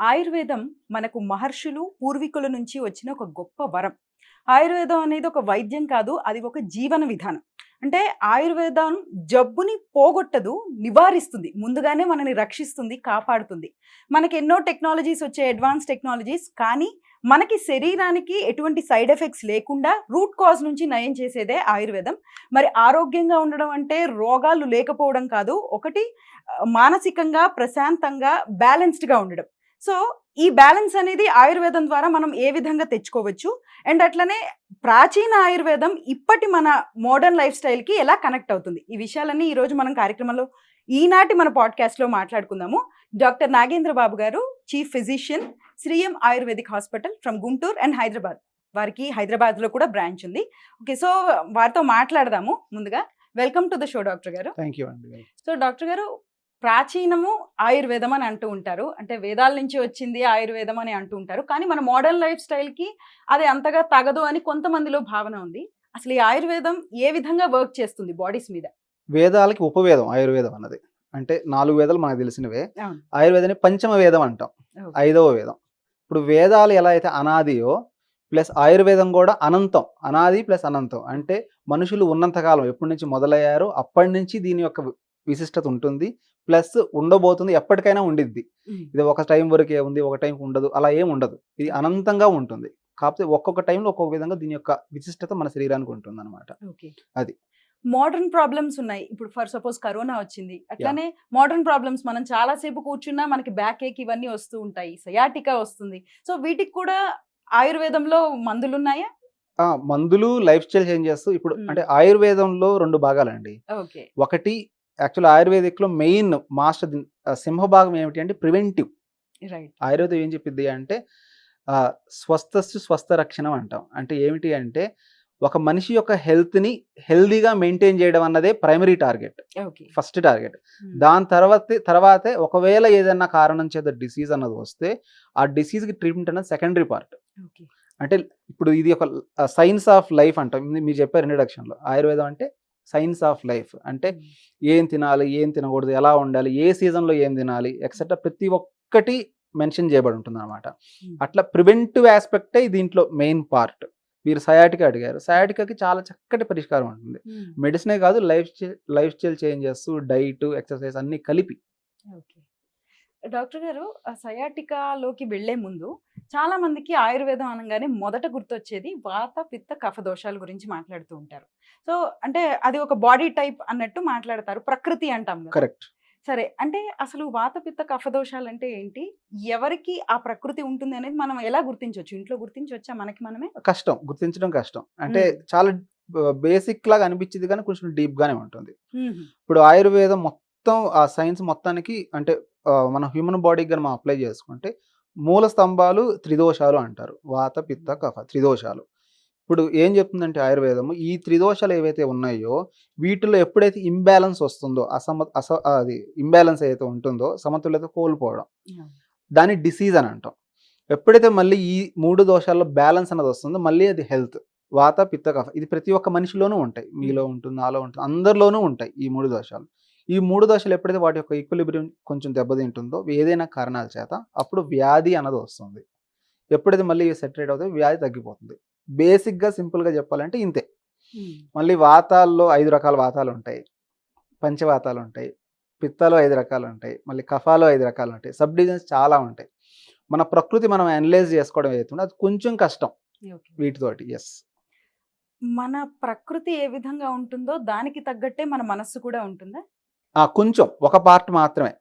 ఆయుర్వేదం మనకు మహర్షులు, పూర్వీకుల నుంచి వచ్చిన ఒక గొప్ప వరం. ఆయుర్వేదం అనేది ఒక వైద్యం కాదు, అది ఒక జీవన విధానం. అంటే ఆయుర్వేదం జబ్బుని పోగొట్టదు, నివారిస్తుంది. ముందుగానే మనని రక్షిస్తుంది, కాపాడుతుంది. మనకి ఎన్నో టెక్నాలజీస్ వచ్చాయి, అడ్వాన్స్ టెక్నాలజీస్. కానీ మనకి శరీరానికి ఎటువంటి సైడ్ ఎఫెక్ట్స్ లేకుండా రూట్ కాజ్ నుంచి నయం చేసేదే ఆయుర్వేదం. మరి ఆరోగ్యంగా ఉండడం అంటే రోగాలు లేకపోవడం కాదు, ఒకటి మానసికంగా, ప్రశాంతంగా, బ్యాలెన్స్డ్‌గా ఉండడం. సో, ఈ బ్యాలెన్స్ అనేది ఆయుర్వేదం ద్వారా మనం ఏ విధంగా తెచ్చుకోవచ్చు? అండ్ అట్లనే ప్రాచీన ఆయుర్వేదం ఇప్పటి మన మోడర్న్ లైఫ్ స్టైల్‌కి ఎలా కనెక్ట్ అవుతుంది? ఈ విషయాలన్నీ ఈరోజు మనం కార్యక్రమంలో ఈనాటి మన పాడ్‌కాస్ట్‌లో మాట్లాడుకుందాము. డాక్టర్ నాగేంద్ర బాబు గారు, chief physician, Shreeyam ayurvedic hospital from Guntur and Hyderabad. వారికి హైదరాబాద్‌లో కూడా బ్రాంచ్ ఉంది. ఓకే. సో, వారితో మాట్లాడదాము ముందుగా. Welcome to the show doctor గారు. థ్యాంక్ యూ అండి. సో, డాక్టర్ గారు, ప్రాచీనము ఆయుర్వేదం అని అంటూ ఉంటారు. అంటే వేదాల నుంచి వచ్చింది ఆయుర్వేదం అని అంటూ ఉంటారు. కానీ మన మోడర్న్ లైఫ్ స్టైల్‌కి అది అంతగా తగదు అని కొంతమందిలో భావన ఉంది. అసలు ఈ ఆయుర్వేదం ఏ విధంగా వర్క్ చేస్తుంది బాడీస్ మీద? వేదాలకి ఉపవేదం ఆయుర్వేదం అన్నది. అంటే 4 వేదాలు మనకు తెలిసినవే. అవును. ఆయుర్వేదాన్ని పంచమ వేదం అంటాం. ఓకే. 5వ వేదం. ఇప్పుడు వేదాలు ఎలా అయితే అనాదియో ప్లస్ ఆయుర్వేదం కూడా అనంతం. అనాది ప్లస్ అనంతం. అంటే మనుషులు ఉన్నంతకాలం ఎప్పటి నుంచి మొదలయ్యారో అప్పటి నుంచి దీని యొక్క విశిష్టత ఉంటుంది. ప్లస్ ఉండబోతుంది, ఎప్పటికైనా ఉండిద్ది. ఇది ఒక టైం వరకే ఉంది, ఒక టైంకి ఉండదు, అలా ఏం ఉండదు. ఇది అనంతంగా ఉంటుంది. కాకపోతే ఒక్కొక్క టైంలో ఒక్కొక్క విధంగా దీని యొక్క విశిష్టత మన శరీరానికి ఉంటుందన్నమాట. ఓకే. అది. మోడర్న్ ప్రాబ్లమ్స్ ఉన్నాయి. ఇప్పుడు ఫర్ సపోజ్ కరోనా వచ్చింది. అట్లానే మోడర్న్ ప్రాబ్లమ్స్ మనం చాలా సేపు కూర్చున్నా మనకి బ్యాక్ ఏక్ ఇవన్నీ వస్తూ ఉంటాయి. సయాటికా వస్తుంది. సో, వీటికి కూడా ఆయుర్వేదంలో మందులున్నాయా? మందులు, లైఫ్ స్టైల్ చేంజెస్. ఇప్పుడు అంటే ఆయుర్వేదంలో 2 భాగాలండి. ఓకే. ఒకటి యాక్చువల్ ఆయుర్వేదిక్‌లో మెయిన్ మాస్టర్ సింహభాగం ఏమిటి అంటే ప్రివెంటివ్. రైట్. ఆయుర్వేదం ఏం చెప్పిద్ది అంటే స్వస్థస్సు స్వస్థ రక్షణం అంటాం. అంటే ఏమిటి అంటే ఒక మనిషి యొక్క హెల్త్‌ని హెల్తీగా మెయింటైన్ చేయడం అన్నదే primary target. Okay. First target. దాని తర్వాతే ఒకవేళ ఏదైనా కారణం చేత డిసీజ్ అన్నది వస్తే ఆ డిసీజ్‌కి ట్రీట్మెంట్ అనేది సెకండరీ పార్ట్. ఓకే. అంటే ఇప్పుడు ఇది ఒక సైన్స్ ఆఫ్ లైఫ్ అంటాం. మీరు చెప్పారు ఇంట్రడక్షన్‌లో. ఆయుర్వేదం అంటే సైన్స్ ఆఫ్ లైఫ్. అంటే ఏం తినాలి, ఏం తినకూడదు, ఎలా ఉండాలి, ఏ సీజన్‌లో ఏం తినాలి ఎక్సెట్రా ప్రతి ఒక్కటి మెన్షన్ చేయబడి ఉంటుందన్నమాట. అట్లా ప్రివెంటివ్ ఆస్పెక్టే దీంట్లో మెయిన్ పార్ట్. మీరు సయాటికా అడిగారు. సయాటికాకి చాలా చక్కటి పరిష్కారం ఉంటుంది. మెడిసినే కాదు, life style changes, diet, exercise అన్నీ కలిపి. ఓకే. డాక్టర్ గారు, సయాటికాలోకి వెళ్లే ముందు చాలా మందికి ఆయుర్వేదం అనగానే మొదట గుర్తొచ్చేది వాత, పిత్త, కఫ దోషాల గురించి మాట్లాడుతూ ఉంటారు. సో, అంటే అది ఒక బాడీ టైప్ అన్నట్టు మాట్లాడతారు. ప్రకృతి అంటాం కదా. కరెక్ట్. సరే, అంటే అసలు వాత, పిత్త, కఫ దోషాలు అంటే ఏంటి? ఎవరికి ఆ ప్రకృతి ఉంటుంది అనేది మనం ఎలా గుర్తించవచ్చు? ఇంట్లో గుర్తించవచ్చా మనకి మనమే? కష్టం, గుర్తించడం కష్టం. అంటే చాలా బేసిక్ లాగా అనిపించింది కానీ కొంచెం డీప్ గానే ఉంటుంది. ఇప్పుడు ఆయుర్వేదం మొత్తం ఆ సైన్స్ మొత్తానికి అంటే మన హ్యూమన్ బాడీకి గాని మనం అప్లై చేసుకుంటే మూల స్తంభాలు త్రిదోషాలు అంటారు. వాత, పిత్త, కఫ త్రిదోషాలు. ఇప్పుడు ఏం చెప్తుందంటే ఆయుర్వేదము ఈ త్రిదోషాలు ఏవైతే ఉన్నాయో వీటిలో ఎప్పుడైతే ఇంబ్యాలెన్స్ వస్తుందో అది ఇంబ్యాలెన్స్ ఏదైతే ఉంటుందో సమతుల్యత కోల్పోవడం, దాన్ని డిసీజ్ అని అంటాం. ఎప్పుడైతే మళ్ళీ ఈ 3 దోషాల్లో బ్యాలెన్స్ అనేది వస్తుందో మళ్ళీ అది హెల్త్. వాత, పిత్త, కఫ ఇది ప్రతి ఒక్క మనిషిలోనూ ఉంటాయి. మీలో ఉంటుంది, నాలో ఉంటుంది, అందరిలోనూ ఉంటాయి ఈ 3 దోషాలు. ఈ 3 దోషాలు ఎప్పుడైతే వాటి యొక్క ఈక్విలిబ్రియం కొంచెం దెబ్బతింటుందో ఏదైనా కారణాల చేత అప్పుడు వ్యాధి అన్నది వస్తుంది. ఎప్పుడైతే మళ్ళీ సెటరేట్ అవుతుందో వ్యాధి తగ్గిపోతుంది. బేసిక్గా సింపుల్గా చెప్పాలంటే ఇంతే. మళ్ళీ వాతాల్లో 5 రకాల వాతాలు ఉంటాయి, పంచవాతాలు ఉంటాయి, పిత్తాలు 5 రకాలు ఉంటాయి, మళ్ళీ కఫాలు 5 రకాలు ఉంటాయి, సబ్ డివిజన్స్ చాలా ఉంటాయి. మన ప్రకృతి మనం అనలైజ్ చేసుకోవడం ఏదైతుందో అది కొంచెం కష్టం వీటితోటి. ఎస్, మన ప్రకృతి ఏ విధంగా ఉంటుందో దానికి తగ్గట్టే మన మనస్సు కూడా ఉంటుందా? కొంచెం ఒక పార్ట్ మాత్రమే.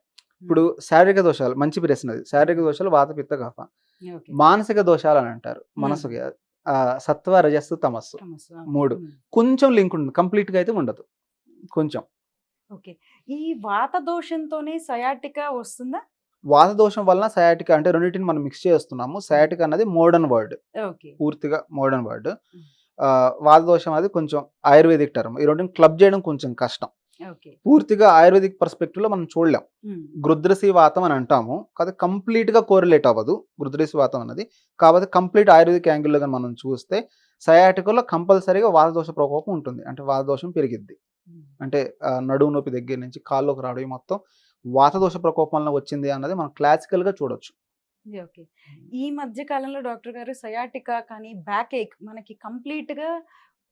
ఇప్పుడు శారీరక దోషాలు, మంచి ప్రశ్న అది. శారీరక దోషాలు వాత, పిత్త, కఫ. మానసిక దోషాలు అని అంటారు. మనసుకి సత్వ, రజస్సు, తమస్సు 3 కొంచెం లింక్ ఉంటుంది, కంప్లీట్ గా అయితే ఉండదు, కొంచెం. ఓకే. ఈ వాత దోషంతోనే సయాటికా వస్తుందా? వాత దోషం వలన సయాటికా అంటే రెండింటిని మనం మిక్స్ చేస్తున్నాము. సయాటికా అన్నది మోడర్న్ వర్డ్, పూర్తిగా మోడర్న్ వర్డ్. వాత దోషం అది కొంచెం ఆయుర్వేదిక్ టర్మ్. ఈ రెండింటిని క్లబ్ చేయడం కొంచెం కష్టం. పూర్తిగా ఆయుర్వేదిక్ పర్స్పెక్టివ్ లో మనం చూడలేం. గృద్రసి వాతం అని అంటాము, కాదు కంప్లీట్ గా కోరిలేట్ అవ్వదు గృద్రసి వాతం అన్నది. కాబట్టి కంప్లీట్ ఆయుర్వేదిక్ యాంగిల్ లో మనం చూస్తే సయాటికలో కంపల్సరీగా వాత దోష ప్రకోపం ఉంటుంది. అంటే వాత దోషం పెరిగిద్ది. అంటే నడుము నొప్పి దగ్గర నుంచి కాళ్ళలోకి రావడం మొత్తం వాత దోష ప్రకోపంలో వచ్చింది అన్నది మనం క్లాసికల్ గా చూడొచ్చు. ఓకే. ఈ మధ్య కాలంలో డాక్టర్ గారు సయాటికా కానీ, బ్యాక్ ఏక్ మనకి కంప్లీట్‌గా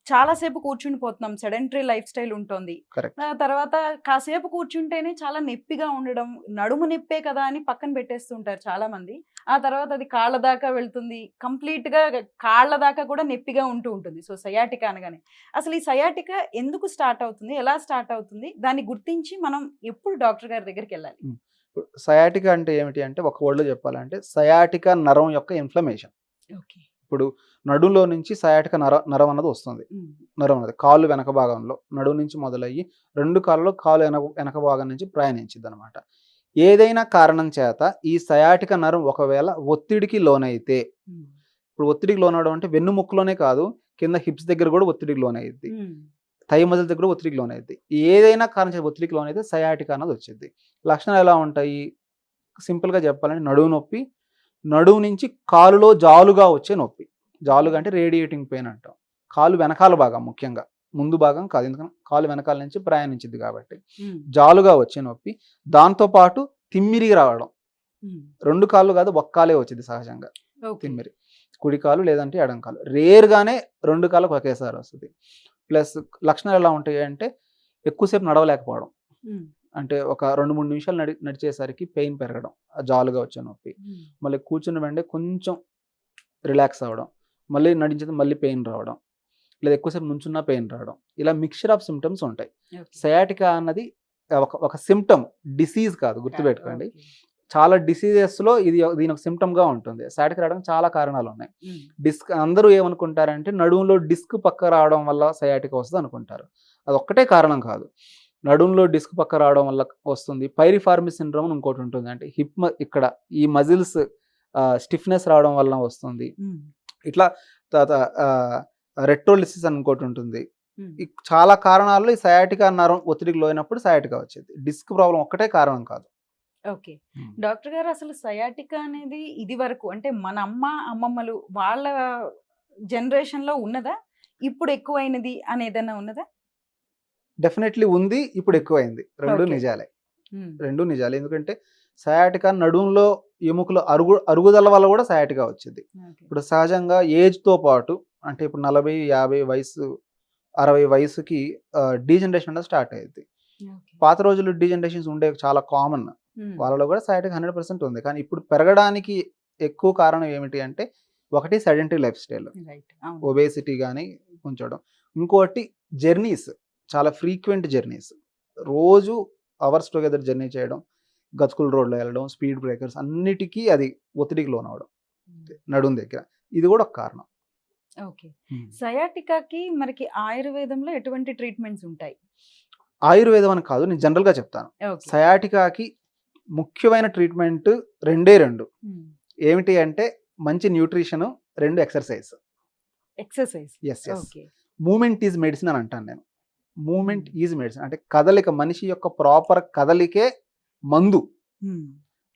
చాలా సేపు కూర్చుండిపోతున్నాం. సెడెంటరీ లైఫ్ స్టైల్ ఉంటోంది. కరెక్ట్. తర్వాత కాసేపు కూర్చుంటేనే చాలా నొప్పిగా ఉండడం, నడుము నొప్పే కదా అని పక్కన పెట్టేస్తుంటారు చాలామంది. ఆ తర్వాత అది కాళ్ళ దాకా వెళ్తుంది. కంప్లీట్‌గా కాళ్ళ దాకా కూడా నొప్పిగా ఉంటూ ఉంటుంది. సో, సయాటికా అనగానే. అసలు ఈ సయాటికా ఎందుకు స్టార్ట్ అవుతుంది? ఎలా స్టార్ట్ అవుతుంది? దాన్ని గుర్తించి మనం ఎప్పుడు డాక్టర్ గారి దగ్గరికెళ్ళాలి? ఇప్పుడు సయాటికా అంటే ఏమిటి అంటే ఒక వర్డ్‌లో చెప్పాలంటే సయాటికా నరం యొక్క ఇన్‌ఫ్లమేషన్. ఓకే. ఇప్పుడు నడుంలో నుంచి సయాటికా నరం అన్నది వస్తుంది. నరం అన్నది కాళ్ళు వెనక భాగంలో నడుము నుంచి మొదలయ్యి 2 కాళ్ళలో కాలు వెనక భాగం నుంచి ప్రయాణించిద్దనమాట. ఏదైనా కారణం చేత ఈ సయాటికా నరం ఒకవేళ ఒత్తిడికి లోనైతే, ఇప్పుడు ఒత్తిడికి లోనవడం అంటే వెన్నుముక్కలోనే కాదు, కింద హిప్స్ దగ్గర కూడా ఒత్తిడికి లోనైద్ది. థై మజిల్ దగ్గర ఒత్తిడికి లోనైద్ది. ఏదైనా కారణం చేత ఒత్తిడికి లోనైతే సయాటికా అన్నది వచ్చిద్ది. లక్షణాలు ఎలా ఉంటాయి? సింపుల్‌గా చెప్పాలంటే నడుము నొప్పి, నడుము నుంచి కాలులో జాలుగా వచ్చే నొప్పి. జాలుగా అంటే రేడియేటింగ్ పెయిన్ అంటాం. కాలు వెనకాల భాగం ముఖ్యంగా. ముందు భాగం కాదు. ఎందుకంటే కాలు వెనకాల నుంచి ప్రయాణించిద్ది కాబట్టి. జాలుగా వచ్చే నొప్పి. దాంతో పాటు తిమ్మిరి రావడం. 2 కాళ్ళు కాదు, ఒక్క కాలే వచ్చిద్ది సహజంగా తిమ్మిరి. కుడి కాలు లేదంటే ఎడమ కాలు. రేర్‌గానే 2 కాళ్ళకి ఒకేసారి వస్తది. ప్లస్ లక్షణాలు ఎలా ఉంటాయి అంటే ఎక్కువసేపు నడవలేకపోవడం. అంటే ఒక 2, 3 నిమిషాలు నడిచేసరికి పెయిన్ పెరగడం. జాలుగా వచ్చే నొప్పి. మళ్ళీ కూర్చున్న వెంటనే కొంచెం రిలాక్స్ అవ్వడం. మళ్ళీ నడించేది మళ్ళీ పెయిన్ రావడం. లేదా ఎక్కువసేపు నుంచున్నా పెయిన్ రావడం. ఇలా మిక్స్చర్ ఆఫ్ సింప్టమ్స్ ఉంటాయి. సయాటికా అన్నది ఒక సింప్టమ్, డిసీజ్ కాదు, గుర్తుపెట్టుకోండి. చాలా డిసీజెస్‌లో దీని ఒక సింప్టమ్‌గా ఉంటుంది. సయాటికా రావడానికి చాలా కారణాలు ఉన్నాయి. డిస్క్ అందరూ ఏమనుకుంటారంటే నడుములో డిస్క్ పక్క రావడం వల్ల సయాటికా వస్తది అనుకుంటారు. అదొక్కటే కారణం కాదు. నడుములో డిస్క్ పక్క రావడం వల్ల వస్తుంది. పైరిఫార్మి సిండ్రోమ్ అని ఇంకోటి ఉంటుంది. అంటే ఇక్కడ ఈ మజిల్స్ స్టిఫ్‌నెస్ రావడం వల్ల వస్తుంది. ఇట్లా తర్వాత రెట్రోలిసిస్ అని ఇంకోటి ఉంటుంది. చాలా కారణాల్లో ఈ సయాటికా నరం ఒత్తిడికి లోనైనప్పుడు సయాటికా వచ్చేది. డిస్క్ ప్రాబ్లం ఒక్కటే కారణం కాదు. ఓకే. డాక్టర్ గారు అసలు సయాటికా అనేది ఇది వరకు అంటే మన అమ్మమ్మలు వాళ్ళ జనరేషన్‌లో ఉన్నదా? ఇప్పుడు ఎక్కువైనది అని ఏదైనా ఉన్నదా? డెఫినెట్‌లీ ఉంది. ఇప్పుడు ఎక్కువైంది. 2 నిజాలే. 2 నిజాలే. ఎందుకంటే సయాటికా నడుములో ఎముకల అరుగుదల వల్ల కూడా సయాటికా వచ్చింది. ఇప్పుడు సహజంగా ఏజ్‌తో పాటు అంటే ఇప్పుడు 40, 50 వయసు, 60 వయసుకి డీజనరేషన్ అనేది స్టార్ట్ అయ్యిద్ది. పాత రోజుల్లో డీజనరేషన్స్ ఉండేవి చాలా కామన్. వాళ్ళలో కూడా సయాటికా 100% ఉంది. కానీ ఇప్పుడు పెరగడానికి ఎక్కువ కారణం ఏమిటి అంటే ఒకటి సెడెంటరీ లైఫ్ స్టైల్. ఒబేసిటీ గాని ఉంచడం. ఇంకోటి జర్నీస్. చాలా ఫ్రీక్వెంట్ జర్నీస్. రోజు అవర్స్ టుగెదర్ జర్నీ చేయడం, గతుకుల రోడ్లో వెళ్ళడం, స్పీడ్ బ్రేకర్స్ అన్నిటికీ అది ఒత్తిడికి లోనవడం నడుము దగ్గర. ఇది కూడా ఒక కారణం. ఓకే. సయాటికాకి మనకి ఆయుర్వేదంలో ఎటువంటి ట్రీట్మెంట్స్ ఉంటాయి? ఆయుర్వేదం అని కాదు, నేను జనరల్‌గా చెప్తాను. సయాటికాకి ముఖ్యమైన ట్రీట్మెంట్ 2 ఏమిటి అంటే మంచి nutrition, 2 exercise. Yes. Movement is medicine అని అంటాను నేను. మూవ్‌మెంట్ ఈజ్ మెడిసిన్ అంటే కదలిక, మనిషి యొక్క ప్రాపర్ కదలికే మందు.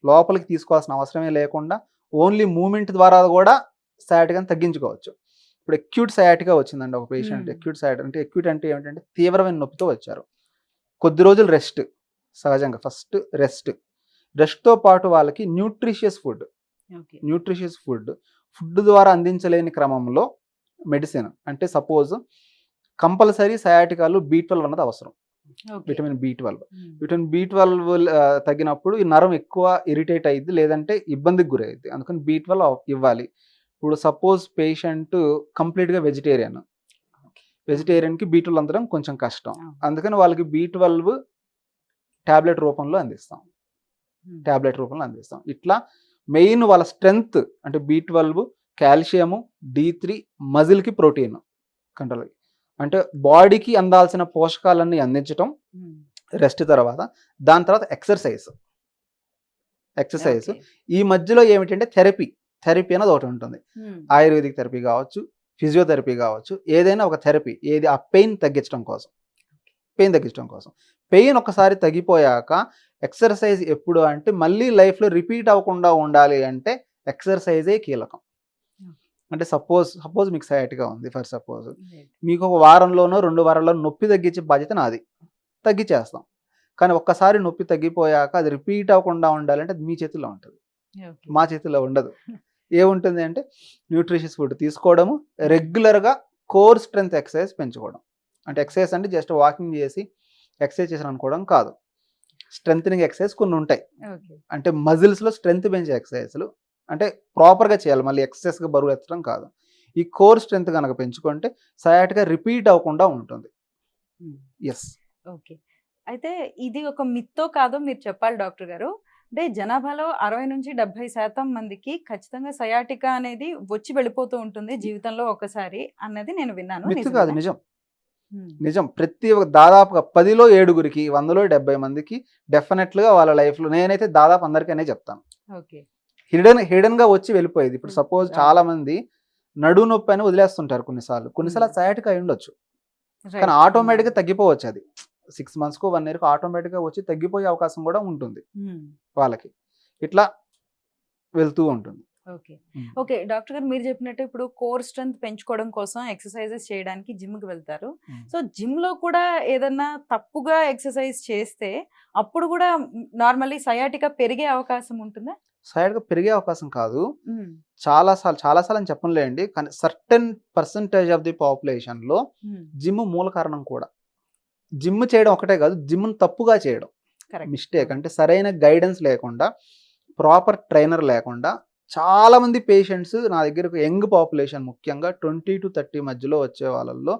లోపలికి తీసుకోవాల్సిన అవసరమే లేకుండా ఓన్లీ మూవ్‌మెంట్ ద్వారా కూడా సయాటికాని తగ్గించుకోవచ్చు. ఇప్పుడు అక్యూట్ సయాటికా వచ్చిందండి ఒక పేషెంట్. అక్యూట్ అంటే ఏమిటంటే తీవ్రమైన నొప్పితో వచ్చారు. కొద్ది రోజులు రెస్ట్. సహజంగా ఫస్ట్ రెస్ట్‌తో పాటు వాళ్ళకి న్యూట్రిషియస్ ఫుడ్ ద్వారా అందించలేని క్రమంలో మెడిసిన్ అంటే సపోజ్ కంపల్సరీ సయాటికాలో B12 అన్నది అవసరం. విటమిన్ B12 తగ్గినప్పుడు ఈ నరం ఎక్కువ ఇరిటేట్ అయ్యిద్ది, లేదంటే ఇబ్బందికి గురయ్యిద్ది. అందుకని B12 ఇవ్వాలి. ఇప్పుడు సపోజ్ పేషెంట్ కంప్లీట్‌గా వెజిటేరియన్‌కి B12 అందడం కొంచెం కష్టం. అందుకని వాళ్ళకి B12 టాబ్లెట్ రూపంలో అందిస్తాం. ఇట్లా మెయిన్ వాళ్ళ స్ట్రెంగ్త్ అంటే B12, calcium, D3, మజిల్‌కి protein control. అంటే బాడీకి అందాల్సిన పోషకాలన్నీ అందించటం రెస్ట్ తర్వాత. దాని తర్వాత ఎక్సర్సైజ్. ఈ మధ్యలో ఏమిటంటే థెరపీ అనేది ఒకటి ఉంటుంది. ఆయుర్వేదిక్ థెరపీ కావచ్చు, ఫిజియోథెరపీ కావచ్చు, ఏదైనా ఒక థెరపీ. ఏది ఆ పెయిన్ తగ్గించడం కోసం. పెయిన్ ఒకసారి తగ్గిపోయాక ఎక్సర్సైజ్ ఎప్పుడు అంటే మళ్ళీ లైఫ్లో రిపీట్ అవ్వకుండా ఉండాలి అంటే ఎక్సర్సైజే కీలకం. అంటే సపోజ్ మీకు సయాటికా ఉంది ఫర్ సపోజ్, మీకు ఒక వారంలోనో 2 వారాల్లో నొప్పి తగ్గించే బాధ్యత నాది, తగ్గించేస్తాం. కానీ ఒక్కసారి నొప్పి తగ్గిపోయాక అది రిపీట్ అవ్వకుండా ఉండాలంటే అది మీ చేతిలో ఉంటుంది. ఓకే. మా చేతిలో ఉండదు. ఏముంటుంది అంటే న్యూట్రిషియస్ ఫుడ్ తీసుకోవడము, రెగ్యులర్గా కోర్ స్ట్రెంత్ ఎక్సర్సైజ్ పెంచుకోవడం. అంటే ఎక్సర్సైజ్ అంటే జస్ట్ వాకింగ్ చేసి ఎక్సర్సైజ్ చేసాను అనుకోవడం కాదు. స్ట్రెంథనింగ్ ఎక్సర్సైజ్ కొన్ని ఉంటాయి. ఓకే. అంటే మజిల్స్లో స్ట్రెంత్ పెంచే ఎక్సర్సైజ్లు అంటే ప్రాపర్గా చేయాలి, మళ్ళీ ఎక్సెస్గా బరువు ఎత్తడం కాదు. ఈ కోర్ స్ట్రెంత్ కనుక పెంచుకుంటే సయాటికా రిపీట్ అవ్వకుండా ఉంటుంది. ఎస్. ఓకే. అయితే ఇది ఒక మిత్తో కాదో మీరు చెప్పాలి డాక్టర్ గారు. అంటే జనాభాలో 60-70% మందికి ఖచ్చితంగా సయాటికా అనేది వచ్చి వెళ్ళిపోతూ ఉంటుంది జీవితంలో ఒకసారి అన్నది నేను విన్నాను. మిత్తు కాదు, నిజమేనా? నిజం. హ్మ్. నిజం. ప్రతి ఒక్క దాదాపుగా 10లో 7గురికి 100లో 70 మందికి డెఫినెట్‌గా వాళ్ళ లైఫ్‌లో, నేనైతే దాదాపు అందరికనే చెప్తాను. ఓకే. హిడెన్‌గా వచ్చి వెళ్ళిపోయేది. ఇప్పుడు సపోజ్ చాలా మంది నడుము నొప్పి అని వదిలేస్తుంటారు కొన్నిసార్లు. కొన్నిసార్లు అది సయాటికా అయి ఉండొచ్చు. కానీ రైట్. ఆటోమేటిక్‌గా తగ్గిపోవచ్చు అది. 6 మంత్స్‌కో 1 ఇయర్‌కో ఆటోమేటిక్‌గా వచ్చి తగ్గిపోయే అవకాశం కూడా ఉంటుంది హ్మ్. వాళ్ళకి. ఇట్లా వెళ్తూ ఉంటుంది. ఓకే. ఓకే. డాక్టర్ గారు మీరు చెప్పినట్టు ఇప్పుడు కోర్ స్ట్రెంత్ పెంచుకోవడం కోసం ఎక్సర్సైజెస్ చేయడానికి జిమ్‌కి వెళ్తారు. సో జిమ్‌లో కూడా ఏదన్నా తప్పుగా ఎక్సర్సైజ్ చేస్తే అప్పుడు కూడా నార్మల్లీ సయాటికా పెరిగే అవకాశం ఉంటుందా? సయాటికా పెరిగే అవకాశం కాదు. హ్మ్. చాలా సార్లు అని చెప్పనులేండి. కానీ సర్టెన్ పర్సెంటేజ్ ఆఫ్ ది పాపులేషన్‌లో హ్మ్. జిమ్ మూల కారణం కూడా. జిమ్ చేయడం ఒకటే కాదు, జిమ్‌ని తప్పుగా చేయడం కరెక్ట్. మిస్టేక్. అంటే సరైన గైడెన్స్ లేకుండా, ప్రాపర్ ట్రైనర్ లేకుండా చాలామంది పేషెంట్స్ నా దగ్గరకు యంగ్ పాపులేషన్ ముఖ్యంగా 20-30 మధ్యలో వచ్చే వాళ్ళల్లో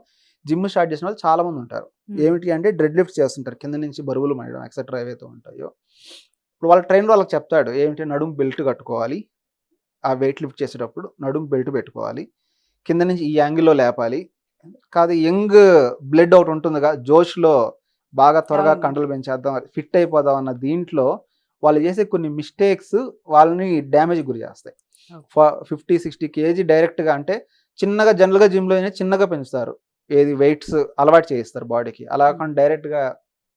జిమ్ స్టార్ట్ చేసిన వాళ్ళు చాలామంది ఉంటారు. ఏమిటి అంటే డెడ్ లిఫ్ట్స్ చేస్తుంటారు, కింద నుంచి బరువులు మోయడం ఎక్సెట్రా ఏవైతే ఉంటాయో. ఇప్పుడు వాళ్ళ ట్రైనర్ వాళ్ళకి చెప్తాడు ఏమిటి, నడుము బెల్ట్ కట్టుకోవాలి, ఆ వెయిట్ లిఫ్ట్ చేసేటప్పుడు నడుము బెల్ట్ పెట్టుకోవాలి, కింద నుంచి ఈ యాంగిల్లో లేపాలి. కాదు యంగ్ బ్లడ్ ఒకటి ఉంటుందిగా, జోష్లో బాగా త్వరగా అవును. కండలు పెంచేద్దాం, ఫిట్ అయిపోదాం అన్న దీంట్లో వాళ్ళు చేసే కొన్ని మిస్టేక్స్ వాళ్ళని డ్యామేజ్ గురి చేస్తాయి. 50-60 కేజీ డైరెక్ట్గా, అంటే చిన్నగా జనరల్గా జిమ్లో చిన్నగా పెంచుతారు, ఏది వెయిట్స్ అలవాటు చేయిస్తారు బాడీకి. అలా కాకుండా డైరెక్ట్గా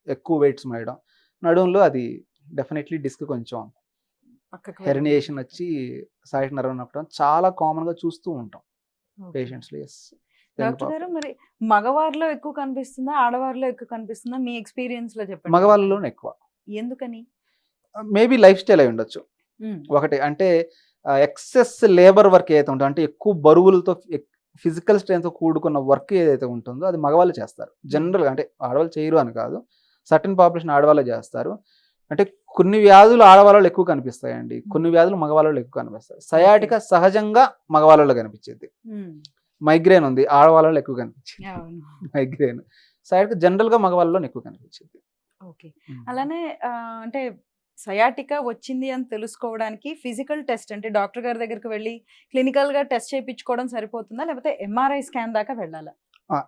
ఎక్కువ వెయిట్స్ మోయడం, నడుములో అది డెఫినెట్లీ డిస్క్ కొంచెం పక్కకు హెర్నియేషన్ వచ్చి సైట్ నర్వ్ నొక్కడం చాలా కామన్గా చూస్తూ ఉంటాం ఓకే. పేషెంట్స్లో. ఎస్. డాక్టర్ గారు మరి మగవారిలో ఎక్కువ కనిపిస్తుందా? ఆడవారిలో ఎక్కువ కనిపిస్తుందా? మీ ఎక్స్‌పీరియన్స్‌లో చెప్పండి. మగవాళ్ళలోనే ఎక్కువ. ఎందుకని? మేబీ లైఫ్ స్టైల్ అయి ఉండొచ్చు హ్మ్. ఒకటి. అంటే ఎక్సెస్ లేబర్ వర్క్ ఏదైతే ఉంటుందో, అంటే ఎక్కువ బరువులతో ఫిజికల్ స్ట్రెంగ్త్తో కూడుకున్న వర్క్ ఏదైతే ఉంటుందో అది మగవాళ్ళు చేస్తారు జనరల్గా. అంటే ఆడవాళ్ళు చేయరు అని కాదు, సర్టన్ పాపులేషన్ ఆడవాళ్ళే చేస్తారు. అంటే కొన్ని వ్యాధులు ఆడవాళ్ళలో ఎక్కువ కనిపిస్తాయండి, కొన్ని వ్యాధులు మగవాళ్ళలో ఎక్కువ కనిపిస్తాయి. సయాటికా సహజంగా మగవాళ్ళలో కనిపించేది. హ్మ్. మైగ్రేన్ ఉంది, ఆడవాళ్ళలో ఎక్కువ కనిపించింది అవును. మైగ్రేన్. సయాటికా జనరల్గా మగవాళ్ళలో ఎక్కువ కనిపించింది. ఓకే. అలానే అంటే సయాటికా వచ్చింది అని తెలుసుకోవడానికి ఫిజికల్ టెస్ట్ అంటే డాక్టర్ గారి దగ్గరికి వెళ్ళి క్లినికల్‌గా టెస్ట్ చేయించుకోవడం సరిపోతుందా? లేకపోతే ఎంఆర్ఐ స్కాన్ దాకా వెళ్ళాలా?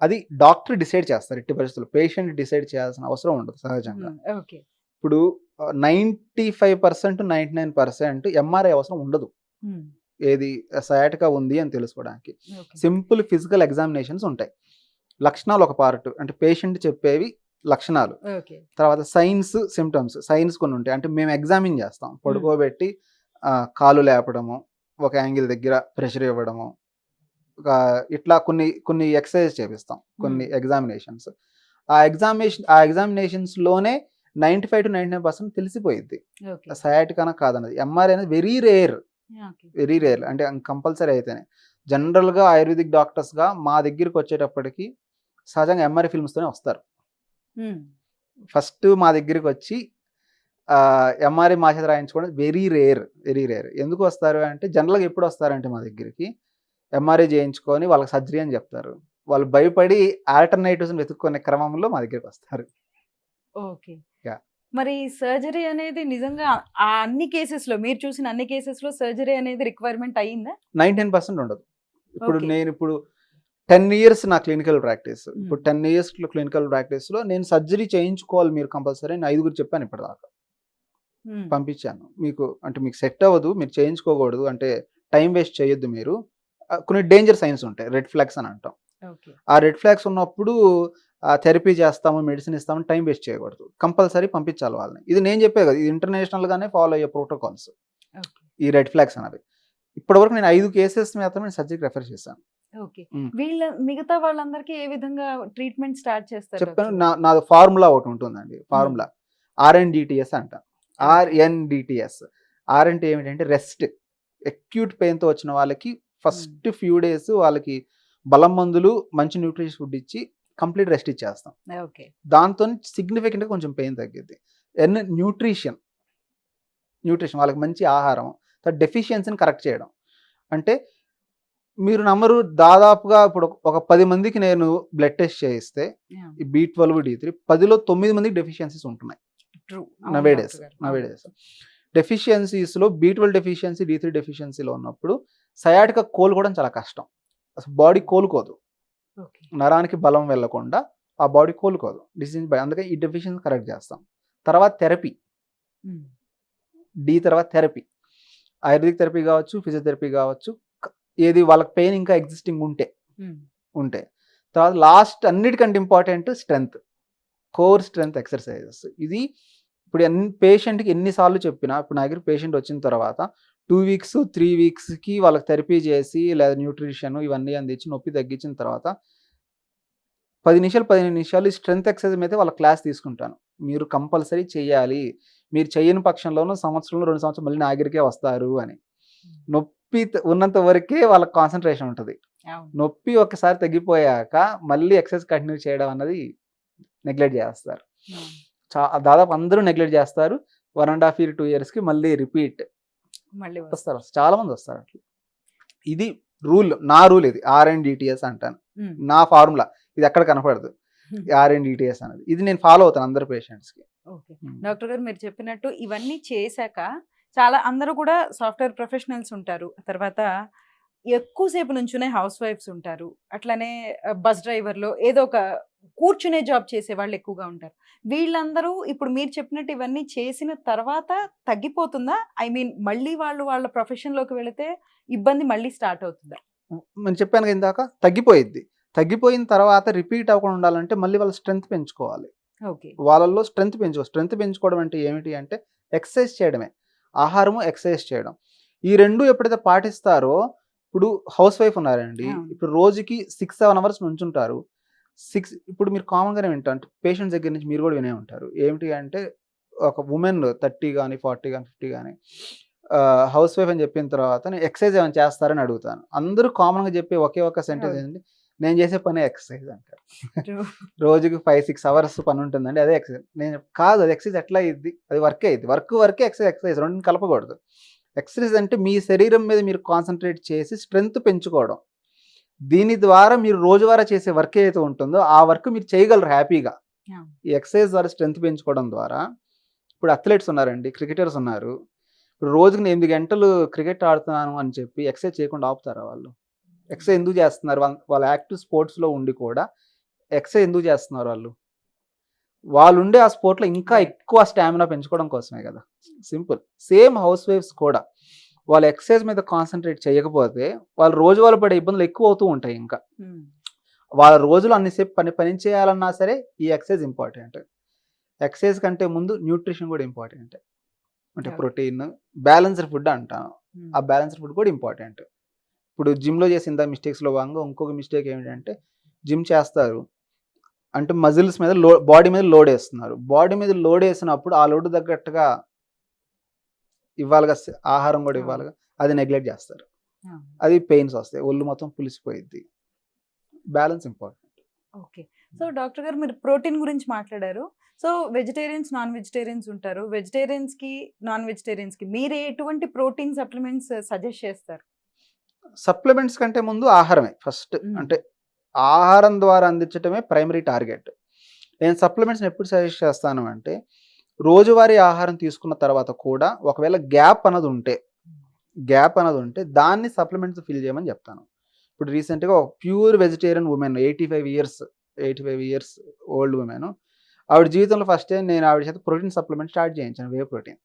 అది డాక్టర్ డిసైడ్ చేస్తారు ఎట్టి పరిస్థితుల్లో, పేషెంట్ డిసైడ్ చేయాల్సిన అవసరం ఉండదు సహజంగా. ఓకే. ఇప్పుడు 95% 99% ఎంఆర్ఐ అవసరం ఉండదు ఏది సయాటికా ఉంది అని తెలుసుకోవడానికి. ఓకే. సింపుల్ ఫిజికల్ ఎగ్జామినేషన్స్ ఉంటాయి. లక్షణాలు ఒక పార్ట్, అంటే పేషెంట్ చెప్పేవి లక్షణాలు. ఓకే. తర్వాత సైన్స్, సిమ్టమ్స్. సైన్స్ కొన్ని ఉంటాయి, అంటే మేము ఎగ్జామిన్ చేస్తాం, పడుకోబెట్టి కాలు లేపడము, ఒక యాంగిల్ దగ్గర ప్రెషర్ ఇవ్వడము, ఇట్లా కొన్ని ఎక్సర్సైజ్ చేపిస్తాం, కొన్ని ఎగ్జామినేషన్స్. ఆ ఎగ్జామినేషన్స్లోనే 95-99% తెలిసిపోయింది ఓకే. సయాటికానా కాదన్నది. ఎంఆర్ఐ అనేది very rare, okay. Very rare. అంటే కంపల్సరీ అయితేనే. జనరల్గా ఆయుర్వేదిక్ డాక్టర్స్గా మా దగ్గరికి వచ్చేటప్పటికి సహజంగా ఎంఆర్ఐ ఫిల్మ్స్తోనే వస్తారు. ఫస్ట్ మా దగ్గరికి వచ్చి ఎంఆర్ఐ మా చేత రాయించుకోవడం వెరీ రేర్, వెరీ రేర్. ఎందుకు వస్తారు అంటే, జనరల్గా ఎప్పుడు వస్తారంటే మా దగ్గరికి ఎంఆర్ఐ చేయించుకొని వాళ్ళకి సర్జరీ అని చెప్తారు. వాళ్ళు భయపడి ఆల్టర్నేటివ్స్ని వెతుక్కునే క్రమంలో మా దగ్గరికి వస్తారు. ఓకే. Yeah. మరి సర్జరీ అనేది నిజంగా ఆ అన్ని కేసెస్‌లో మీరు చూసిన అన్ని కేసెస్‌లో సర్జరీ అనేది రిక్వైర్మెంట్ అయిందా? 99% ఉండదు. ఇప్పుడు ఓకే. నేను 10 ఇయర్స్ నా క్లినికల్ ప్రాక్టీస్. ఇప్పుడు 10 ఇయర్స్‌లో క్లినికల్ ప్రాక్టీస్‌లో నేను సర్జరీ చేయించుకోవాలి మీరు కంపల్సరీ అని 5గురికి చెప్పాను ఇప్పటిదాకా. పంపించాను. మీకు సెట్ అవ్వదు, మీరు చేయించుకోకూడదు, అంటే టైం వేస్ట్ చేయొద్దు మీరు. కొన్ని డేంజర్ సైన్స్ ఉంటాయి, రెడ్ ఫ్లాగ్స్ అని అంటాం. ఓకే. ఆ రెడ్ ఫ్లాగ్స్ ఉన్నప్పుడు థెరపీ చేస్తాము, మెడిసిన్ ఇస్తాము, టైం వేస్ట్ చేయకూడదు, కంపల్సరీ పంపించాలి వాళ్ళని. ఇది నేను చెప్పే కదా, ఇది ఇంటర్నేషనల్గానే ఫాలో అయ్యే ప్రోటోకాల్స్ ఓకే. ఈ రెడ్ ఫ్లాగ్స్ అనేవి. ఇప్పటివరకు నేను 5 కేసెస్ మాత్రమే సర్జరీకి రెఫర్ చేశాను. ఓకే. మిగతా వాళ్ళందరికీ ఏ విధంగా ట్రీట్మెంట్ స్టార్ట్ చేస్తారు? చెప్పాను, నాది ఫార్ములా ఒకటి ఉంటుందండి. ఫార్ములా RNDTS అంట. RNDTS ఆర్ అంటే ఏమిటంటే రెస్ట్. అక్యూట్ పెయిన్తో వచ్చిన వాళ్ళకి ఫస్ట్ ఫ్యూ డేస్ వాళ్ళకి బలం మందులు, మంచి న్యూట్రిషియస్ ఫుడ్ ఇచ్చి కంప్లీట్ రెస్ట్ ఇచ్చేస్తాం. ఓకే. దాంతో సిగ్నిఫికెంట్గా కొంచెం పెయిన్ తగ్గిద్ది. న్యూట్రిషన్ వాళ్ళకి మంచి ఆహారం, డెఫిషియన్సీని కరెక్ట్ చేయడం. అంటే మీరు నమ్మరు, దాదాపుగా ఇప్పుడు ఒక 10 మందికి నేను బ్లడ్ టెస్ట్ చేయిస్తే ఈ B12, D3 10లో 9 మందికి డెఫిషియన్సీస్ ఉంటున్నాయి నవేడేస్. డెఫిషియన్సీస్లో B12 డెఫిషియన్సీ, D3 డెఫిషియన్సీలో ఉన్నప్పుడు సయాటికా కోలుకోవడం చాలా కష్టం. అసలు బాడీ కోలుకోదు, నరానికి బలం వెళ్ళకుండా ఆ బాడీ కోలుకోదు, డిసీజ్. అందుకే ఈ డెఫిషియన్సీ కరెక్ట్ చేస్తాం. తర్వాత థెరపీ, D తర్వాత థెరపీ, ఆయుర్వేదిక్ థెరపీ కావచ్చు, ఫిజియోథెరపీ కావచ్చు, ఏది వాళ్ళకి పెయిన్ ఇంకా ఎగ్జిస్టింగ్ ఉంటే. తర్వాత లాస్ట్ అన్నిటికంటే important strength, core strength exercises. ఇది ఇప్పుడు పేషెంట్కి ఎన్నిసార్లు చెప్పినా, ఇప్పుడు నా దగ్గర పేషెంట్ వచ్చిన తర్వాత 2 వీక్స్ 3 వీక్స్కి వాళ్ళకి థెరపీ చేసి లేదా న్యూట్రిషన్ ఇవన్నీ అందించి నొప్పి తగ్గించిన తర్వాత 10 నిమిషాలు 15 నిమిషాలు స్ట్రెంగ్త్ ఎక్సర్సైజ్ అయితే వాళ్ళ క్లాస్ తీసుకుంటాను. మీరు కంపల్సరీ చేయాలి, మీరు చేయని పక్షంలోనూ సంవత్సరంలో 2 సంవత్సరాలు మళ్ళీ నా దగ్గరికే వస్తారు అని. నొప్పి ఉన్నంత వరకే వాళ్ళకి కాన్సన్ట్రేషన్ ఉంటుంది. నొప్పి ఒకసారి తగ్గిపోయాక మళ్ళీ ఎక్సర్సైజ్ కంటిన్యూ చేయడం అన్నది నెగ్లెక్ట్ చేస్తారు. దాదాపు అందరూ నెగ్లెక్ట్ చేస్తారు. 1.5 year 2 yearsకి మళ్ళీ రిపీట్ వస్తారు, చాలా మంది వస్తారు అట్లా. ఇది రూల్, నా రూల్ ఇది, RNDTS అంటాను, నా ఫార్ములా. ఇది ఎక్కడ కనపడదు, RNDTS అనేది. ఇది నేను ఫాలో అవుతాను అందరు పేషెంట్స్కి. ఓకే డాక్టర్ గారు, మీరు చెప్పినట్టు ఇవన్నీ చేశాక చాలా అందరూ కూడా సాఫ్ట్వేర్ ప్రొఫెషనల్స్ ఉంటారు, తర్వాత ఎక్కువసేపు నుంచునే హౌస్ వైఫ్స్ ఉంటారు, అట్లానే బస్ డ్రైవర్లో ఏదో ఒక కూర్చునే జాబ్ చేసే వాళ్ళు ఎక్కువగా ఉంటారు. వీళ్ళందరూ ఇప్పుడు మీరు చెప్పినట్టు ఇవన్నీ చేసిన తర్వాత తగ్గిపోతుందా? ఐ మీన్ మళ్ళీ వాళ్ళ ప్రొఫెషన్లోకి వెళితే ఇబ్బంది మళ్ళీ స్టార్ట్ అవుతుందా? నేను చెప్పాను ఇందాక, తగ్గిపోయిన తర్వాత రిపీట్ అవ్వకుండా ఉండాలంటే మళ్ళీ వాళ్ళ స్ట్రెంగ్త్ పెంచుకోవాలి. ఓకే, వాళ్ళల్లో స్ట్రెంగ్త్ పెంచుకోవడం అంటే ఏమిటి అంటే ఎక్సర్సైజ్ చేయడమే, ఆహారము, ఎక్సర్సైజ్ చేయడం. ఈ రెండు ఎప్పుడైతే పాటిస్తారో, ఇప్పుడు హౌస్ వైఫ్ ఉన్నారండి, ఇప్పుడు రోజుకి 6-7 అవర్స్ నుంచుంటారు. ఇప్పుడు మీరు కామన్గానే వింటారు, పేషెంట్స్ దగ్గర నుంచి మీరు కూడా వినే ఉంటారు. ఏమిటి అంటే ఒక ఉమెన్ 30 కానీ 40 కానీ 50 కానీ హౌస్ వైఫ్ అని చెప్పిన తర్వాత నేను ఎక్సర్సైజ్ ఏమైనా చేస్తారని అడుగుతాను. అందరూ కామన్గా చెప్పే ఒకే ఒక సెంటెన్స్ ఏంటంటే, నేను చేసే పని ఎక్సర్సైజ్ అంటారు. రోజుకి 5-6 అవర్స్ పని ఉంటుందండి, అదే ఎక్సర్సైజ్. నేను కాదు, అది ఎక్సర్సైజ్ ఎట్లా అయ్యిద్ది, అది వర్కే అయ్యిద్ది. వర్కే ఎక్సర్సైజ్ రెండు కలపకూడదు. ఎక్సర్సైజ్ అంటే మీ శరీరం మీద మీరు కాన్సన్ట్రేట్ చేసి స్ట్రెంగ్త్ పెంచుకోవడం. దీని ద్వారా మీరు రోజువారీ చేసే వర్క్ ఏదైతే ఉంటుందో ఆ వర్క్ మీరు చేయగలరు హ్యాపీగా. ఈ ఎక్సర్సైజ్ ద్వారా స్ట్రెంగ్త్ పెంచుకోవడం ద్వారా, ఇప్పుడు అథ్లెట్స్ ఉన్నారండి, క్రికెటర్స్ ఉన్నారు, ఇప్పుడు రోజుకి 8 గంటలు క్రికెట్ ఆడుతున్నాను అని చెప్పి ఎక్సర్సైజ్ చేయకుండా ఆపుతారా వాళ్ళు? ఎక్సర్సైజ్ ఎందుకు చేస్తున్నారు? వాళ్ళ యాక్టివ్ స్పోర్ట్స్లో ఉండి కూడా ఎక్సర్సైజ్ ఎందుకు చేస్తున్నారు? వాళ్ళు ఉండే ఆ స్పోర్ట్లో ఇంకా ఎక్కువ స్టామినా పెంచుకోవడం కోసమే కదా. సింపుల్. సేమ్ హౌస్ వైఫ్స్ కూడా వాళ్ళు ఎక్సర్సైజ్ మీద కాన్సన్ట్రేట్ చేయకపోతే వాళ్ళు రోజువారీ పడే ఇబ్బందులు ఎక్కువ అవుతూ ఉంటాయి. ఇంకా వాళ్ళ రోజులు అన్నిసేపు పని చేయాలన్నా సరే ఈ ఎక్సర్సైజ్ ఇంపార్టెంట్. ఎక్సర్సైజ్ కంటే ముందు న్యూట్రిషన్ కూడా ఇంపార్టెంట్. అంటే ప్రోటీన్, బ్యాలెన్స్డ్ ఫుడ్ అంటాను, ఆ బ్యాలెన్స్డ్ ఫుడ్ కూడా ఇంపార్టెంట్. ఇప్పుడు జిమ్లో చేసిన మిస్టేక్స్లో భాగంగా ఇంకొక మిస్టేక్ ఏమిటంటే, జిమ్ చేస్తారు అంటే మజిల్స్ మీద బాడీ మీద లోడ్ వేస్తున్నారు. బాడీ మీద లోడ్ వేసినప్పుడు ఆ లోడ్ తగ్గట్టుగా ఇవ్వాలిగా, ఆహారం కూడా ఇవ్వాలిగా, అది నెగ్లెక్ట్ చేస్తారు. అది పెయిన్స్ వస్తాయి, ఒళ్ళు మొత్తం పులిసిపోయిద్ది. Balance important. Okay, so doctor గారు మీరు ప్రోటీన్ గురించి మాట్లాడారు. సో వెజిటేరియన్స్, నాన్ వెజిటేరియన్స్ ఉంటారు. వెజిటేరియన్స్కి, నాన్ వెజిటేరియన్స్కి మీరు ఎటువంటి ప్రోటీన్ సప్లిమెంట్స్ సజెస్ట్ చేస్తారు? సప్లిమెంట్స్ కంటే ముందు ఆహారమే ఫస్ట్. అంటే ఆహారం ద్వారా అందించడమే ప్రైమరీ టార్గెట్. నేను సప్లిమెంట్స్ని ఎప్పుడు సజెస్ట్ చేస్తాను అంటే, రోజువారీ ఆహారం తీసుకున్న తర్వాత కూడా ఒకవేళ గ్యాప్ అన్నది ఉంటే దాన్ని సప్లిమెంట్స్ ఫిల్ చేయమని చెప్తాను. ఇప్పుడు రీసెంట్గా ఒక pure vegetarian women, 85 years old women, ఆవిడ జీవితంలో ఫస్ట్ టైం నేను ఆవిడ చేత ప్రోటీన్ సప్లిమెంట్ స్టార్ట్ చేయించాను, వే ప్రోటీన్.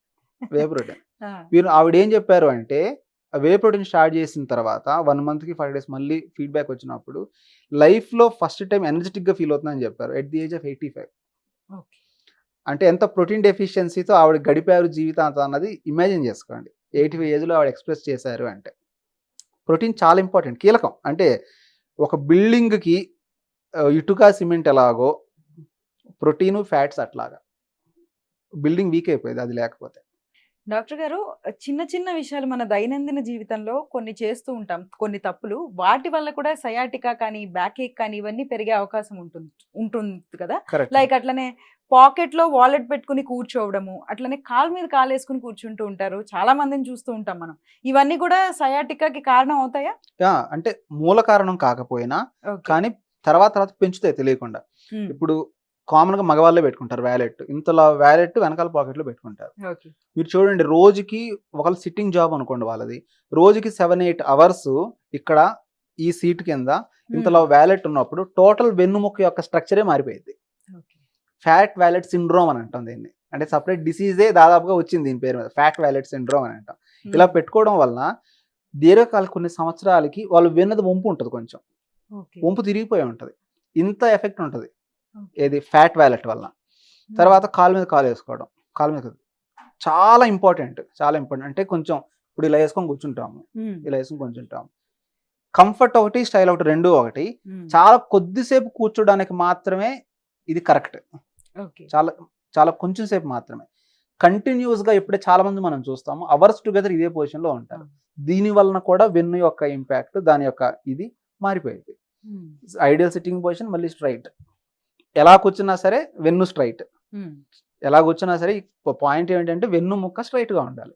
మీరు ఆవిడ ఏం చెప్పారు అంటే, వే ప్రోటీన్ స్టార్ట్ చేసిన తర్వాత 1 monthకి 5 days మళ్ళీ ఫీడ్బ్యాక్ వచ్చినప్పుడు లైఫ్లో ఫస్ట్ టైం ఎనర్జెటిక్గా ఫీల్ అవుతుందని చెప్పారు, ఎట్ ది ఏజ్ ఆఫ్ 85. అంటే ఎంత ప్రోటీన్ డెఫిషియన్సీతో ఆవిడ గడిపారు జీవితాంతం అన్నది ఇమాజిన్ చేసుకోండి. 85 ఏజ్లో ఆవిడ ఎక్స్ప్రెస్ చేశారు అంటే ప్రోటీన్ చాలా ఇంపార్టెంట్, కీలకం. అంటే ఒక బిల్డింగ్కి ఇటుక సిమెంట్ ఎలాగో ప్రోటీను ఫ్యాట్స్ అట్లాగా, బిల్డింగ్ వీక్ అయిపోయేది అది లేకపోతే. డాక్టర్ గారు, చిన్న చిన్న విషయాలు మన దైనందిన జీవితంలో కొన్ని చేస్తూ ఉంటాం, కొన్ని తప్పులు. వాటి వల్ల కూడా సయాటికా కానీ, బ్యాక్ ఏక్ కానీ ఇవన్నీ పెరిగే అవకాశం ఉంటుంది ఉంటుంది కదా! కరెక్ట్. లైక్ అట్లనే పాకెట్‌లో వాలెట్ పెట్టుకొని కూర్చోవడము, అట్లనే కాలు మీద కాలేసుకొని కూర్చుంటూ ఉంటారు. చాలా మందిని చూస్తూ ఉంటాం మనం. ఇవన్నీ కూడా సయాటికాకి కారణం అవుతాయా? అంటే మూల కారణం కాకపోయినా ఓకే. కానీ తర్వాత పెంచుతాయి తెలియకుండా. హ్మ్. ఇప్పుడు కామన్‌గా మగవాళ్ళే పెట్టుకుంటారు వ్యాలెట్. ఇంతలా వ్యాలెట్ వెనకాల పాకెట్‌లో పెట్టుకుంటారు. ఓకే. మీరు చూడండి, రోజుకి ఒకవేళ సిట్టింగ్ జాబ్ అనుకోండి వాళ్ళది. రోజుకి 7, 8 అవర్స్ ఇక్కడ ఈ సీట్ కింద ఇంతలా వ్యాలెట్ ఉన్నప్పుడు టోటల్ వెన్నుముక్క యొక్క స్ట్రక్చరే మారిపోయిద్ది. ఓకే. ఫ్యాట్ వ్యాలెట్ సిండ్రోమ్ అని అంటాం దీన్ని. అంటే సెపరేట్ డిసీజే దాదాపుగా వచ్చింది దీని పేరు మీద. ఫ్యాట్ వ్యాలెట్ సిండ్రోమ్ అని అంటాం. ఇలా పెట్టుకోవడం వలన దీర్ఘకాల కొన్ని సంవత్సరాలకి వాళ్ళు వెన్నది వంపు ఉంటుంది కొంచెం. ఓకే. వంపు తిరిగిపోయి ఉంటుంది. ఇంత ఎఫెక్ట్ ఉంటుంది ఓకే. ఏది ఫ్యాట్ వ్యాలెట్ వలన. తర్వాత కాలు మీద కాలు వేసుకోవడం. కాలు మీద చాలా ఇంపార్టెంట్. చాలా ఇంపార్టెంట్. అంటే కొంచెం ఇప్పుడు ఇలా వేసుకొని కూర్చుంటాము. ఇలా వేసుకొని కూర్చుంటాము. కంఫర్ట్ ఒకటి, స్టైల్ ఒకటి, రెండు ఒకటి. చాలా కొద్దిసేపు కూర్చోడానికి మాత్రమే ఇది కరెక్ట్. ఓకే. చాలా చాలా కొంచెం సేపు మాత్రమే. కంటిన్యూస్గా ఎప్పుడే చాలా మంది మనం చూస్తాము అవర్స్ టుగెదర్ ఇదే పొజిషన్లో ఉంటారు. దీని వలన కూడా వెన్ను యొక్క ఇంపాక్ట్, దాని యొక్క ఇది మారిపోయింది. ఐడియల్ సిట్టింగ్ పొజిషన్ మళ్ళీ స్ట్రైట్. ఎలా కూర్చున్నా సరే వెన్ను స్ట్రైట్. ఎలా కూర్చున్నా సరే పాయింట్ ఏంటంటే వెన్ను ముక్క స్ట్రైట్గా ఉండాలి.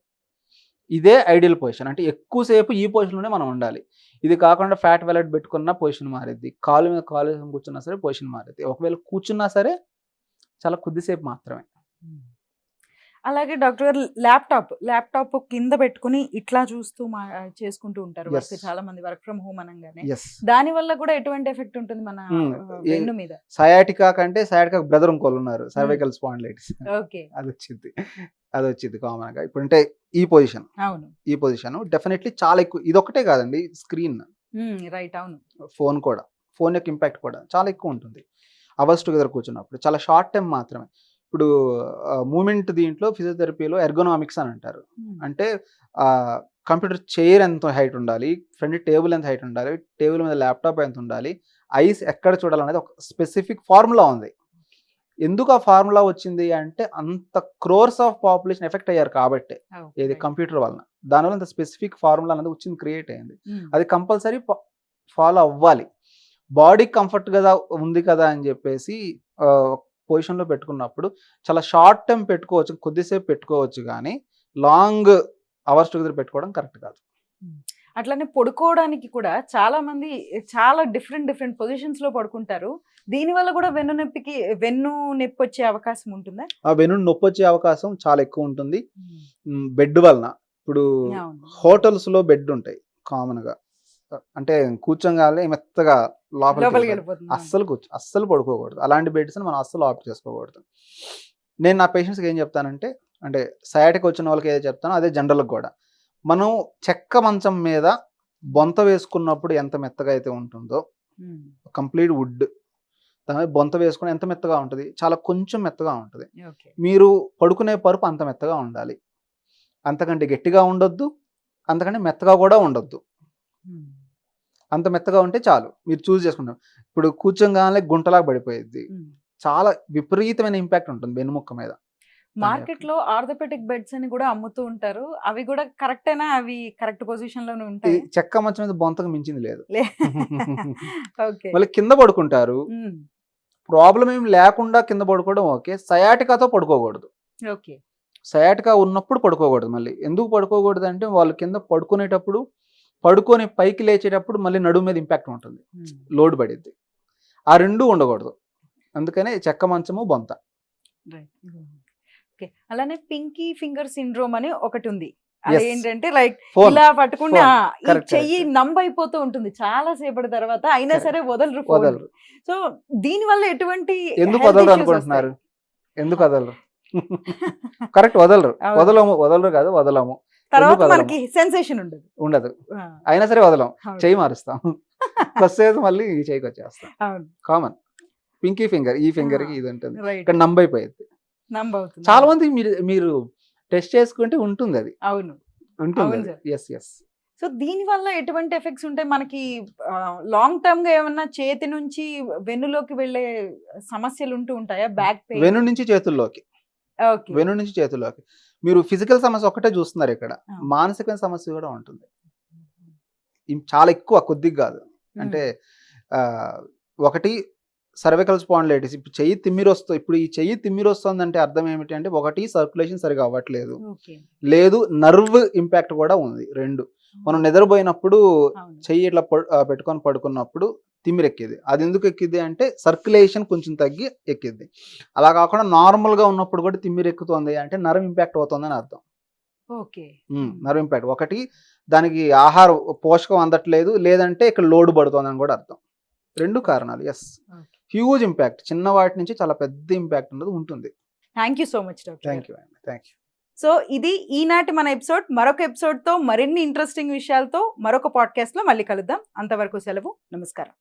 ఇదే ఐడియల్ పొజిషన్. అంటే ఎక్కువసేపు ఈ పొజిషన్లోనే మనం ఉండాలి. ఇది కాకుండా ఫ్యాట్ వ్యాలెట్ పెట్టుకున్న పొజిషన్ మారిద్ది. కాలు మీద కాలు వేసుకొని కూర్చున్నా సరే పొజిషన్ మారిద్ది. ఒకవేళ కూర్చున్నా సరే చాలా కొద్దిసేపు మాత్రమే. అలాగే డాక్టర్ గారు, ల్యాప్టాప్ కింద పెట్టుకుని ఇట్లా చూస్తూ చేసుకుంటూ ఉంటారు వర్క్. చాలా మంది వర్క్ ఫ్రమ్ హోమ్ అనగానే దాని వల్ల కూడా ఎటువంటి ఎఫెక్ట్ ఉంటుంది మన వెన్ను మీద? సయాటికా కంటే సయాటికా బ్రదర్ ఇంకోళ్ళు ఉన్నారు, సర్వైకల్ స్పాండిలైటిస్. ఓకే. అది వచ్చింది కామన్ గా. ఇప్పుడు అంటే ఈ పొజిషన్ డెఫినెట్లీ చాలా ఎక్కువ. ఇది ఒకటే కాదండి, స్క్రీన్, రైట్, అవును, ఫోన్ యొక్క ఇంపాక్ట్ కూడా చాలా ఎక్కువ ఉంటుంది. అవర్స్ టుగెదర్ కూర్చున్నప్పుడు చాలా షార్ట్ టైం మాత్రమే. ఇప్పుడు మూమెంట్ దీంట్లో ఫిజియోథెరపీలో ఎర్గోనామిక్స్ అని అంటారు. అంటే కంప్యూటర్ చైర్ ఎంత హైట్ ఉండాలి, ఫ్రంట్ టేబుల్ ఎంత హైట్ ఉండాలి, టేబుల్ మీద ల్యాప్టాప్ ఎంత ఉండాలి, ఐస్ ఎక్కడ చూడాలనేది ఒక స్పెసిఫిక్ ఫార్ములా ఉంది. ఎందుకు ఆ ఫార్ములా వచ్చింది అంటే అంత క్రోర్స్ ఆఫ్ పాపులేషన్ ఎఫెక్ట్ అయ్యారు కాబట్టి, ఏది కంప్యూటర్ వలన. దానివల్ల అంత స్పెసిఫిక్ ఫార్ములా అనేది వచ్చింది, క్రియేట్ అయింది. అది కంపల్సరీ ఫాలో అవ్వాలి. బాడీ కంఫర్ట్ కదా ఉంది కదా అని చెప్పేసి పొజిషన్లో పెట్టుకున్నప్పుడు చాలా షార్ట్ టైం పెట్టుకోవచ్చు, కొద్దిసేపు పెట్టుకోవచ్చు, కానీ లాంగ్ అవర్స్ టుగెదర్ పెట్టుకోవడం కరెక్ట్ కాదు. అట్లనే పడుకోవడానికి కూడా చాలా మంది చాలా డిఫరెంట్ పొజిషన్స్ లో పడుకుంటారు. దీనివల్ల కూడా వెన్ను నొప్పి వచ్చే అవకాశం ఉంటుందా? ఆ వెన్ను నొప్పి వచ్చే అవకాశం చాలా ఎక్కువ ఉంటుంది బెడ్ వలన. ఇప్పుడు హోటల్స్ లో బెడ్ ఉంటాయి కామన్ గా. అంటే కూర్చోగానే మెత్తగా లోపలికి అస్సలు పడుకోకూడదు. అలాంటి బెడ్స్ మనం అస్సలు ఆప్ట్ చేసుకోకూడదు. నేను నా పేషెంట్స్కి ఏం చెప్తానంటే, అంటే సయాటిక్ వచ్చిన వాళ్ళకి ఏదో చెప్తానో అదే జనరల్కి కూడా. మనం చెక్క మంచం మీద బొంత వేసుకున్నప్పుడు ఎంత మెత్తగా అయితే ఉంటుందో, కంప్లీట్ వుడ్ దాని మీద బొంత వేసుకుని ఎంత మెత్తగా ఉంటుంది, చాలా కొంచెం మెత్తగా ఉంటుంది. మీరు పడుకునే పరుపు అంత మెత్తగా ఉండాలి. అంతకంటే గట్టిగా ఉండొద్దు, అంతకంటే మెత్తగా కూడా ఉండొద్దు. అంత మెత్తగా ఉంటే చాలు, మీరు చూస్ చేసుకుంటాం. ఇప్పుడు కూర్చోగానే గుంటలాగా పడిపోయింది, చాలా విపరీతమైన ఇంపాక్ట్ ఉంటుంది వెన్నుముక్క మీద. మార్కెట్ లో ఆర్థోపెడిక్ బెడ్స్ అని కూడా అమ్ముతూ ఉంటారు. అవి కూడా కరెక్టేనా? అవి కరెక్ట్ పొజిషన్ లోనే ఉంటాయి? చెక్క మంచం మీద బొంతకు మించింది లేదు. మళ్ళీ కింద పడుకుంటారు, ప్రాబ్లం ఏం లేకుండా కింద పడుకోవడం ఓకే. సయాటికాతో పడుకోకూడదు. సయాటికా ఉన్నప్పుడు పడుకోకూడదు. మళ్ళీ ఎందుకు పడుకోకూడదు అంటే, వాళ్ళు కింద పడుకునేటప్పుడు పడుకొని పైకి లేచేటప్పుడు మళ్ళీ నడుము మీద ఇంపాక్ట్ ఉంటుంది, లోడ్ పడిద్ది. ఆ రెండూ ఉండకూడదు. అందుకనే చెక్క మంచము, బొంత. అలానే పింకీ ఫింగర్ సిండ్రోమ్ అని ఒకటి ఉంది. అదేంటంటే లైక్ ఇలా పట్టుకుంటే చెయ్యి నంబ్ అయిపోతూ ఉంటుంది చాలా సేపటి తర్వాత, అయినా సరే వదలరు. సో దీని వల్ల ఎటువంటి ఎందుకు వదలరు అనుకుంటున్నారు? ఎందుకు వదలరు? కరెక్ట్, వదలరు కాదు, వదలము. తర్వాత మనకి సెన్సేషన్ ఉండదు, అయినా సరే వదలం, చెయ్యి మారుస్తాం, ఫస్ట్ మళ్ళీ ఈ చెయ్యికి వచ్చేస్తాం. కామన్ పింకీ ఫింగర్, ఈ ఫింగర్ కి ఇది ఉంటుంది, ఇక్కడ నంబ్ అయిపోయింది. చాలా మంది మీరు టెస్ట్ చేసుకుంటే ఉంటుంది, అది ఉంటుంది. సో దీని వల్ల ఎటువంటి ఎఫెక్ట్స్ ఉంటాయి మనకి? లాంగ్ టర్మ్ గా ఏమన్నా చేతి నుంచి వెన్నులోకి వెళ్ళే సమస్యలు ఉంటూ ఉంటాయా? బ్యాక్ పెయిన్ వెన్ను నుంచి చేతుల్లోకి. మీరు ఫిజికల్ సమస్య ఒకటే చూస్తున్నారు ఇక్కడ, మానసికమైన సమస్య కూడా ఉంటుంది. చాలా ఎక్కువ, కొద్దిగా కాదు. అంటే ఒకటి సర్వికల్ స్పాండిలైటిస్. ఇప్పుడు ఇప్పుడు ఈ చెయ్యి తిమ్మిరొస్తుంది అంటే అర్థం ఏమిటి అంటే, ఒకటి సర్క్యులేషన్ సరిగా అవ్వట్లేదు, లేదు నర్వ్ ఇంపాక్ట్ కూడా ఉంది. రెండు, మనం నిద్రపోయినప్పుడు చెయ్యి ఇట్లా పెట్టుకొని పడుకున్నప్పుడు తిమ్మిరెక్కింది. అది ఎందుకు ఎక్కింది అంటే సర్క్యులేషన్ కొంచెం తగ్గి ఎక్కింది. అలా కాకుండా నార్మల్గా ఉన్నప్పుడు కూడా తిమ్మిరెక్కుతుంది అంటే నర్వ్ ఇంపాక్ట్ అవుతుందని అర్థం. నర్వ్ ఇంపాక్ట్ ఒకటి, దానికి ఆహారం పోషకం అందట్లేదు, లేదంటే ఇక్కడ లోడ్ పడుతుందని కూడా అర్థం. రెండు కారణాలు. Yes, huge impact. చిన్న వాటి నుంచి చాలా పెద్ద ఇంపాక్ట్ అనేది ఉంటుంది. Thank you so much doctor. Thank you అండి. Thank you. సో ఇది ఈనాటి మన ఎపిసోడ్. మరొక ఎపిసోడ్తో మరిన్ని ఇంట్రెస్టింగ్ విషయాలతో మరొక పాడ్కాస్ట్లో మళ్ళీ కలుద్దాం. అంతవరకు సెలవు. నమస్కారం.